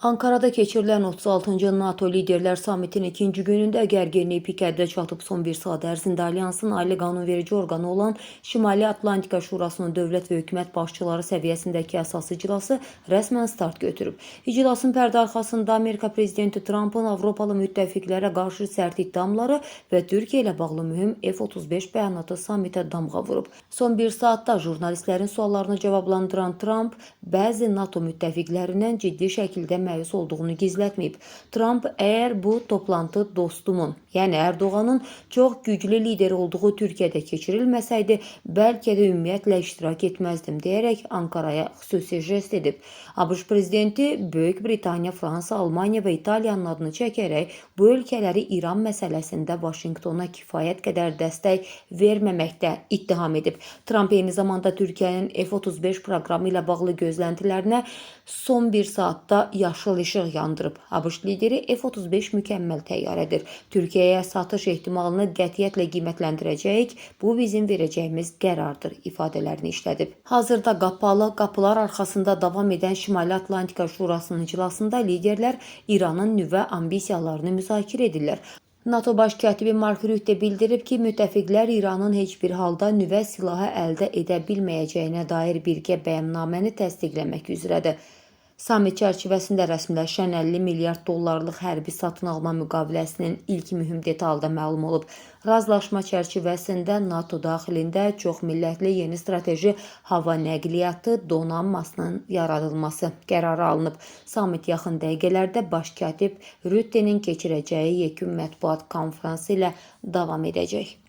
Ankara'da keçirilən 36-cı NATO Liderlər Sammitinin ikinci günündə gərginlik pik həddə çatıb. Son bir saat ərzində alyansın ali qanunverici orqanı olan Şimali Atlantika Şurasının dövlət və hökumət başçıları səviyyəsindəki əsas iclası rəsmən start götürüb. İclasın pərdə arxasında Amerika Prezidenti Trumpın Avropalı müttəfiqlərə qarşı sərt iddiamları və Türkiyə ilə bağlı mühüm F-35 bəyanatı sammitə damğa vurub. Son bir saatda jurnalistlərin suallarını cavablandıran Trump bəzi NATO müttəfiqlərindən ciddi şəkildə məyus olduğunu gizlətməyib. Trump, əgər bu toplantı dostumun, yəni Erdoğanın çox güclü lider olduğu Türkiyədə keçirilməsəydi, bəlkə də ümumiyyətlə iştirak etməzdim deyərək Ankaraya xüsusi jest edib. ABŞ prezidenti Böyük Britaniya, Fransa, Almaniya və İtaliyanın adını çəkərək bu ölkələri İran məsələsində Vaşinqtona kifayət qədər dəstək verməməkdə ittiham edib. Trump eyni zamanda Türkiyənin F-35 proqramı ilə bağlı gözləntilərinə son bir saatda yaşıl işıq yandırıb. ABŞ lideri F-35 mükəmməl təyyarədir. Türkiyəyə satış ehtimalını qətiyyətlə qiymətləndirəcəyik. Bu bizim verəcəyimiz qərardır ifadələrini işlədib. Hazırda qapalı qapılar arxasında davam edən Şimali Atlantika Şurasının iclasında liderlər İranın nüvə ambisiyalarını müzakirə edirlər. NATO baş katibi Mark Rutte bildirib ki, müttəfiqlər İranın heç bir halda nüvə silahı əldə edə bilməyəcəyinə dair birgə bəyannaməni təsdiqləmək üzrədir. Sammit çərçivəsində rəsmiləşən 50 milyard dollarlıq hərbi satın alma müqaviləsinin ilk mühüm detalı da məlum olub. Razılaşma çərçivəsində NATO daxilində çoxmillətli yeni strateji hava nəqliyyatı donanmasının yaradılması qərarı alınıb. Sammit yaxın dəqiqələrdə baş katib Rutte'nin keçirəcəyi yekun mətbuat konfransı ilə davam edəcək.